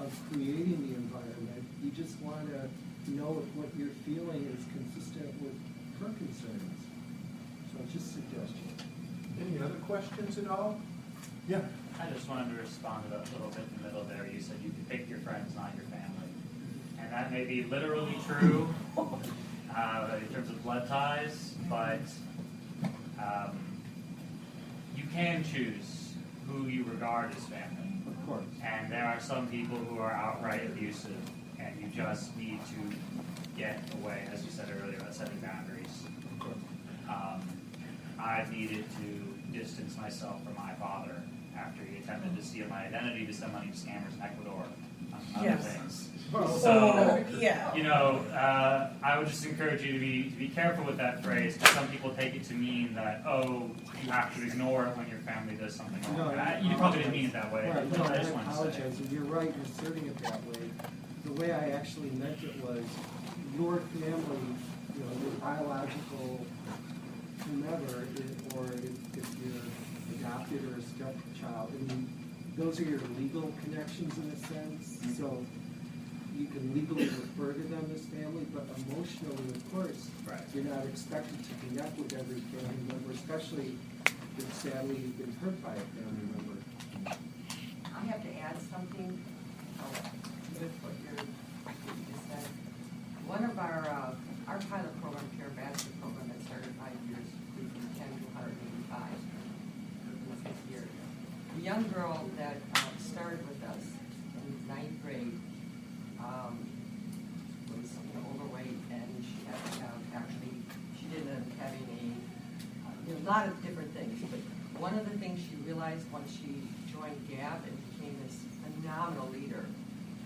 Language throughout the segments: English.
of creating the environment. You just want to know if what you're feeling is consistent with her concerns. So just a suggestion. Any other questions at all? Yeah. I just wanted to respond to that little bit in the middle there. You said you can pick your friends, not your family. And that may be literally true in terms of blood ties, but you can choose who you regard as family. Of course. And there are some people who are outright abusive, and you just need to get away, as you said earlier, about setting boundaries. Of course. I've needed to distance myself from my father after he attempted to steal my identity to send money to scammers in Ecuador, among other Yes. things. Well, So, yeah. you know, I would just encourage you to be careful with that phrase, because some people take it to mean that, oh, you have to ignore it when your family does something wrong. You probably didn't mean it that way. Right, but no, I I just wanted to say. apologize, and you're right in asserting it that way. The way I actually meant it was, your family, you know, your biological whomever, or if you're adopted or a stepchild, I mean, those are your legal connections in a sense, so you can legally refer to them as family, but emotionally, of course, Right. you're not expected to connect with every family member, especially if sadly you've been hurt by a family member. I have to add something with what you just said. One of our pilot program, Care Ambassador program, that started 5 years, from 10 to 185 in the 5th year. The young girl that started with us in 9th grade was overweight, and she had she ended up having a lot of different things. But one of the things she realized once she joined GAB and became this phenomenal leader,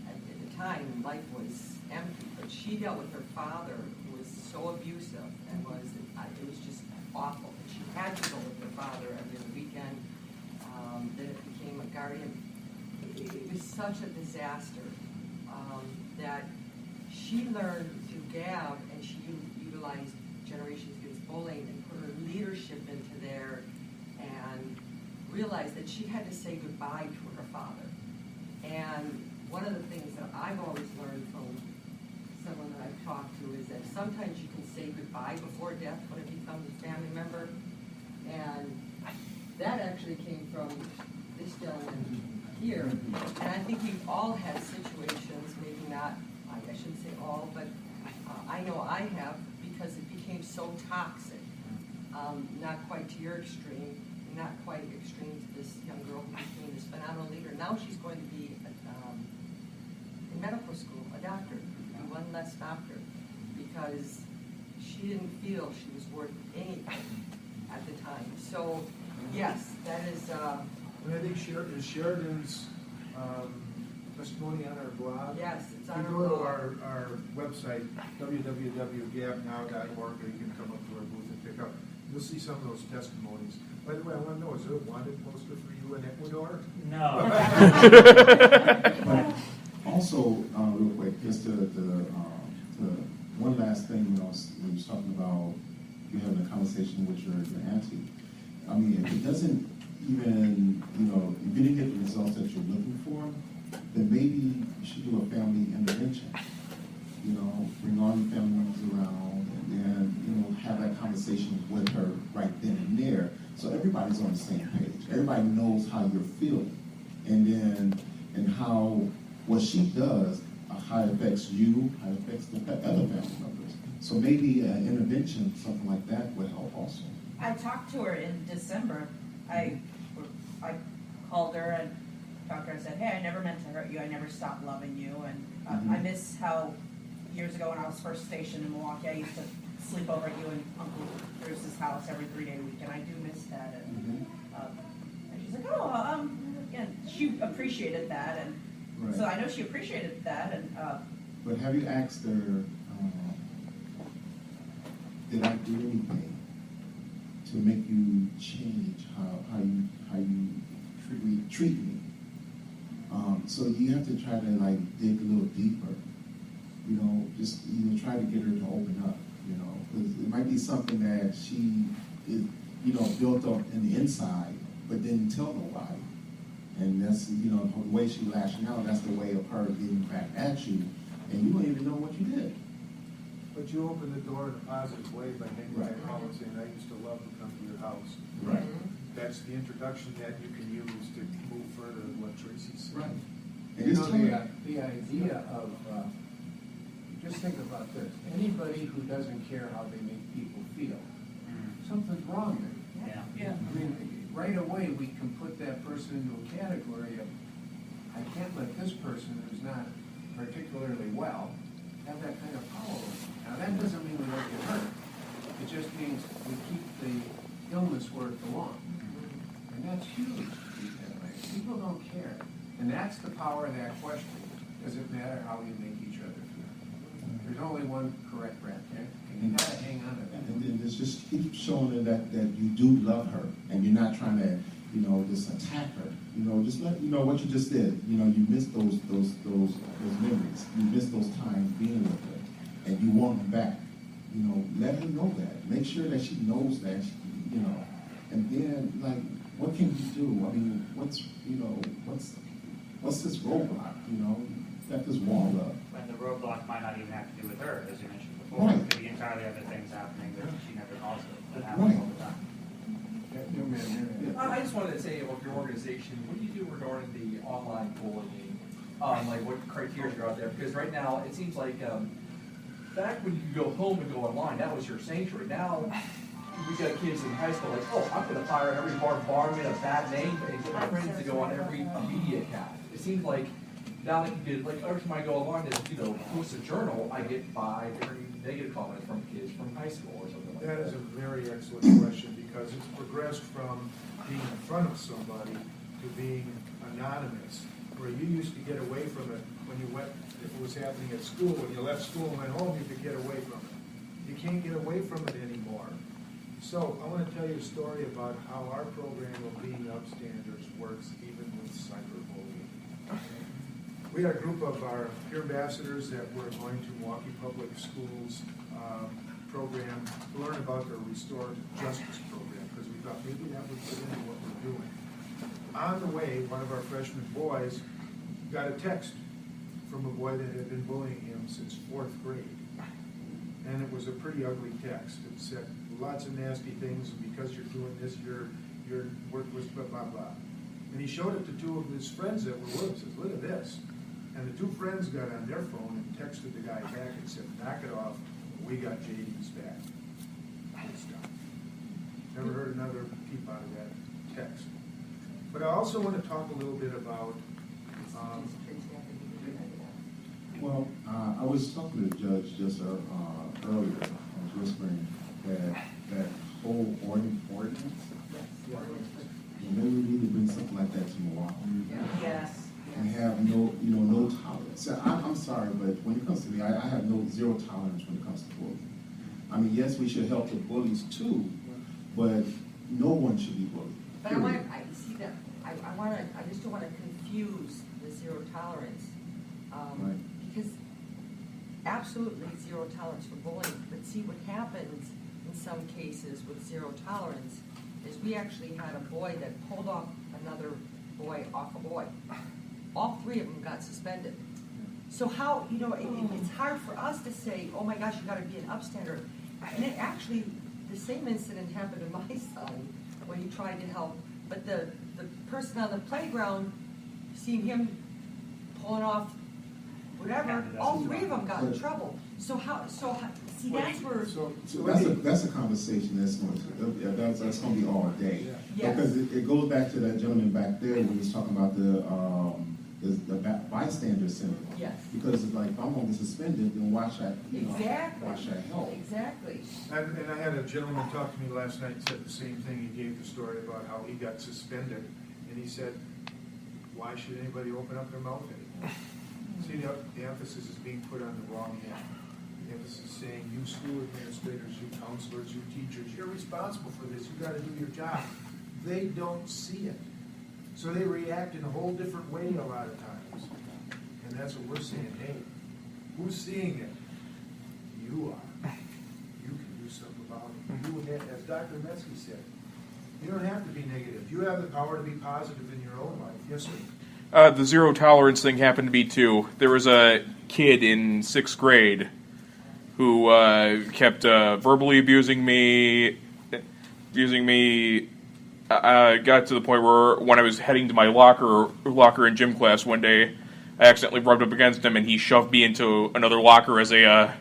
at the time life was empty, but she dealt with her father, who was so abusive and it was just awful. And she had to go with her father every weekend. Then it became a guardian. It was such a disaster that she learned through GAB, and she utilized Generations Against Bullying and put her leadership into there, and realized that she had to say goodbye to her father. And one of the things that I've always learned from someone that I've talked to is that sometimes you can say goodbye before death when it becomes a family member. And that actually came from this gentleman here. And I think we've all had situations, maybe not, I shouldn't say all, but I know I have, because it became so toxic. Not quite to your extreme, not quite extreme to this young girl who became this phenomenal leader. Now she's going to be in medical school, a doctor, one less doctor, because she didn't feel she was worth anything at the time. So, yes, that is. And I think Sheridan's testimony on our blog. Yes, it's on You our go to blog. our website, www.gapnow.org, or you can come up to our booth and pick up. You'll see some of those testimonies. By the way, I want to know, is there a wanted poster for you in Ecuador? No. But also, real quick, just the one last thing, when you was talking about you having a conversation with your auntie. I mean, if it doesn't even, if you didn't get the results that you're looking for, then maybe you should do a family intervention. Bring all your family members around, and then, have that conversation with her right then and there, so everybody's on the same page. Everybody knows how you're feeling, and how what she does, how it affects you, how it affects the other family members. So maybe an intervention, something like that, would help also. I talked to her in December. I called her and talked to her. I said, hey, I never meant to hurt you. I never stopped loving you. And I miss how years ago when I was first stationed in Milwaukee, I used to sleep over at you and Uncle Bruce's house every 3-day week, and I do miss that. And she's like, again, she appreciated that, and Right. so I know she appreciated that. And But have you asked her, did I do anything to make you change how you treat me? So you have to try to dig a little deeper. Just try to get her to open up. Because it might be something that she is built up in the inside, but didn't tell nobody. And that's, you know, the way she lashing out, that's the way of her getting back at you, and you don't even know what you did. But you open the door in a positive way by making Right. that call and saying, I used to love to come to your house. Right. That's the introduction that you can use to move further than what Tracy said. Right. And You it's know, telling- the idea of, just think about this, anybody who doesn't care how they make people feel, something's wrong there. Yeah. I mean, right away, we can put that person into a category of, I can't let this person who's not particularly well have that kind of power over me. Now, that doesn't mean we don't get hurt. It just means we keep the illness where it belongs. And that's huge. People don't care. And that's the power of that question. Does it matter how we make each other feel? There's only one correct answer, and you gotta hang on to that. And then it's just keep showing her that you do love her, and you're not trying to, you know, just attack her. You know, just let you know what you just did. You know, you missed those memories. You missed those times being with her, and you want them back. You know, let her know that. Make sure that she knows that. You know, and then like, what can you do? I mean, what's this roadblock? You know, set this wall up. And the roadblock might not even have to do with her, as you mentioned before. Right. It could be entirely other things happening that she never calls it. That happens all the time. New man, I just wanted to say about your organization, what do you do regarding the online bullying? Like what criteria are out there? Because right now, it seems like, back when you could go home and go online, that was your sanctuary. Now, we got kids in high school like, oh, I'm gonna fire every barman a bad name and get my friends to go on every media account. It seems like now that you get, like every time I go online and, you know, post a journal, I get 5 different negative comments from kids from high school or something like that. That is a very excellent question, because it's progressed from being in front of somebody to being anonymous, where you used to get away from it when you went, if it was happening at school, when you left school and went home, you could get away from it. You can't get away from it anymore. So I want to tell you a story about how our program of Being Upstanders works even with cyberbullying. We had a group of our peer ambassadors that were going to Milwaukee Public Schools program to learn about their restorative justice program, because we thought maybe that would fit into what we're doing. On the way, one of our freshman boys got a text from a boy that had been bullying him since 4th grade. And it was a pretty ugly text. It said lots of nasty things, and because you're doing this, you're worthless, blah, blah, blah. And he showed it to 2 of his friends that were with him, says, look at this. And the 2 friends got on their phone and texted the guy back and said, knock it off, we got JD's back. It's done. Never heard another peep out of that text. But I also want to talk a little bit about, Well, I was talking to the judge just earlier. I was whispering that whole ordinance. Maybe we need to bring something like that to Milwaukee. Yes. And have no tolerance. So I'm sorry, but when it comes to me, I have zero tolerance when it comes to bullying. I mean, yes, we should help the bullies too, but no one should be bullied. But I see that, I just don't wanna confuse the zero tolerance. Right. Because absolutely zero tolerance for bullying, but see what happens in some cases with zero tolerance is we actually had a boy that pulled off another boy off a boy. All 3 of them got suspended. So how, it's hard for us to say, oh my gosh, you gotta be an upstander. And it actually, the same incident happened to my son when he tried to help. But the person on the playground, seeing him pulling off whatever, all 3 of them got in trouble. So see, that's where. So that's a conversation that's going to be all day. Yes. Because it goes back to that gentleman back there when he was talking about the bystander syndrome. Yes. Because it's like, if I'm going to be suspended, then why should Exactly. why should I help? Exactly. and I had a gentleman talk to me last night and said the same thing. He gave the story about how he got suspended, and he said, why should anybody open up their mouth anymore? See, the emphasis is being put on the wrong end. The emphasis is saying, you school administrators, you counselors, you teachers, you're responsible for this, you gotta do your job. They don't see it. So they react in a whole different way a lot of times. And that's what we're saying, hey, who's seeing it? You are. You can do something about it. You, as Dr. Metzke said, You don't have to be negative. You have the power to be positive in your own life. Yes, sir. The zero tolerance thing happened to me too. There was a kid in 6th grade who kept verbally abusing me. Got to the point where when I was heading to my locker in gym class one day, I accidentally rubbed up against him, and he shoved me into another locker as a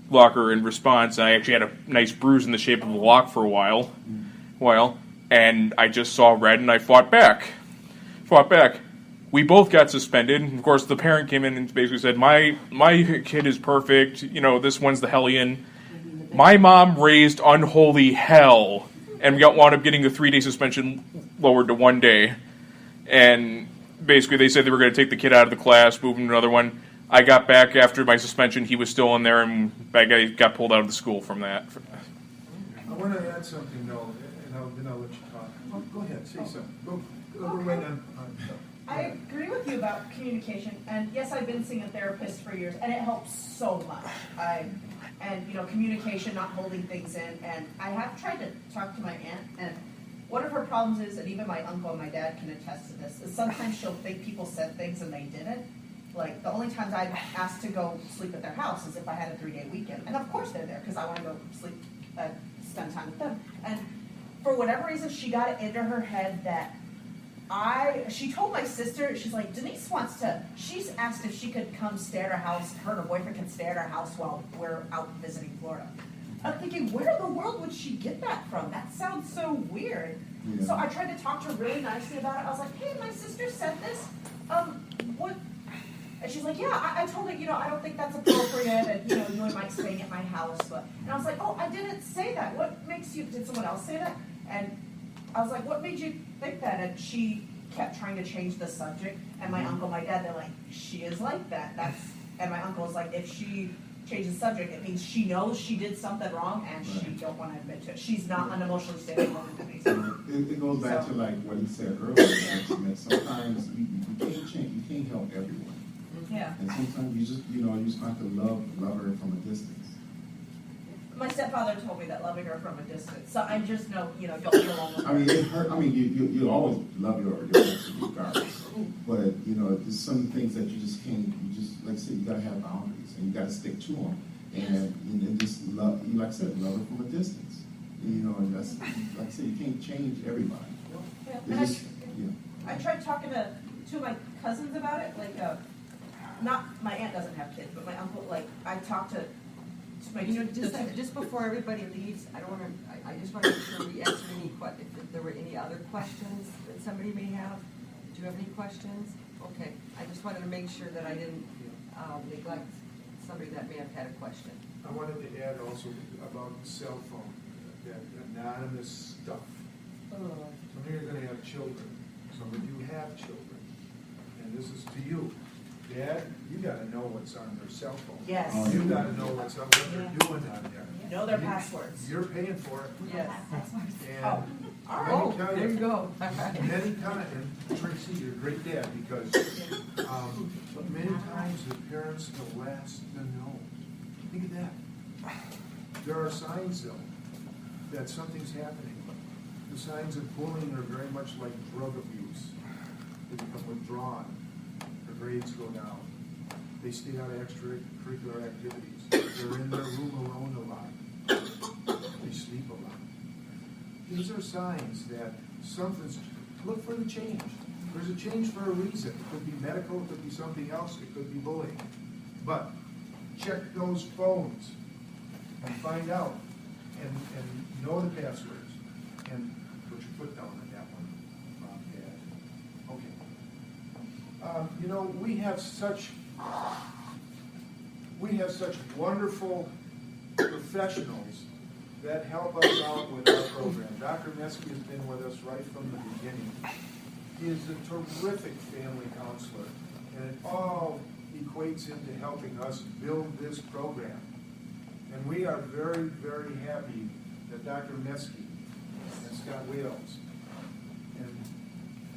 locker in response. And I actually had a nice bruise in the shape of a lock for a while, and I just saw red, and I fought back. We both got suspended. Of course, the parent came in and basically said, my kid is perfect. You know, this one's the hellion. My mom raised unholy hell, and we wound up getting the 3-day suspension lowered to 1 day. And basically they said they were going to take the kid out of the class, move him to another one. I got back after my suspension. He was still in there, and I got pulled out of the school from that. I want to add something, though, and then I'll let you talk. Oh, go ahead, say something. Go right on. I agree with you about communication, and yes, I've been seeing a therapist for years, and it helps so much. And communication, not holding things in, and I have tried to talk to my aunt, and one of her problems is, and even my uncle and my dad can attest to this, is sometimes she'll think people said things and they didn't. Like, the only times I've asked to go sleep at their house is if I had a 3-day weekend, and of course they're there, because I want to go sleep, spend time with them. And for whatever reason, she got it into her head that she told my sister, she's like, Denise she's asked if she could come stay at her house, her and her boyfriend can stay at her house while we're out visiting Florida. I'm thinking, where in the world would she get that from? That sounds so weird. Yeah. So I tried to talk to her really nicely about it. I was like, hey, my sister said this. What? And she's like, yeah, I told her, I don't think that's appropriate, and, you wouldn't mind staying at my house. And I was like, oh, I didn't say that. What makes you, did someone else say that? And I was like, what made you think that? And she kept trying to change the subject. And my uncle, my dad, they're like, she is like that. And my uncle was like, if she changes the subject, it means she knows she did something wrong and she don't want to admit to it. She's not an emotionally stable woman. It goes back to like what he said earlier. That sometimes you can't change, you can't help everyone. Yeah. And sometimes you just have to love her from a distance. My stepfather told me that loving her from a distance. So I just know, don't be alone with her. I mean, it hurt. I mean, you always love your person regardless. But, there's some things that you just can't, like I said, you got to have boundaries and you got to stick to them. And just love, like I said, love her from a distance. And that's, like I said, you can't change everybody. Yeah. And I tried talking to two of my cousins about it. Like, not, my aunt doesn't have kids, but my uncle, I talked to just before everybody leaves, I just want to make sure we answer if there were any other questions that somebody may have. Do you have any questions? Okay, I just wanted to make sure that I didn't neglect somebody that may have had a question. I wanted to add also about the cell phone, that anonymous stuff. Some of you are going to have children. Some of you have children. And this is to you. Dad, you got to know what's on their cell phone. Yes. You got to know what they're doing on there. Know their passwords. You're paying for it. Yes. And there you go. Many times, and Tracy, you're a great dad because many times the parents are the last to know. Think of that. There are signs, though, that something's happening. The signs of bullying are very much like drug abuse. They become withdrawn. Their grades go down. They stay out of extracurricular activities. They're in their room alone a lot. They sleep a lot. These are signs that something's, look for the change. There's a change for a reason. It could be medical, it could be something else, it could be bullying. But check those phones and find out and know the passwords and put your foot down on that one, Dad. Okay. We have such wonderful professionals that help us out with our program. Dr. Meske has been with us right from the beginning. He is a terrific family counselor, and it all equates into helping us build this program. And we are very, very happy that Dr. Meske and Scott Wales and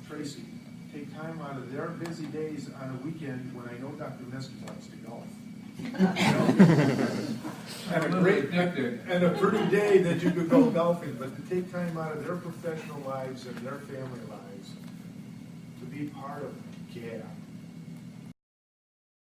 Tracy take time out of their busy days on a weekend when I know Dr. Meske likes to golf. And a I'm great, addicted. and a pretty day that you could go golfing, but to take time out of their professional lives and their family lives to be part of GAB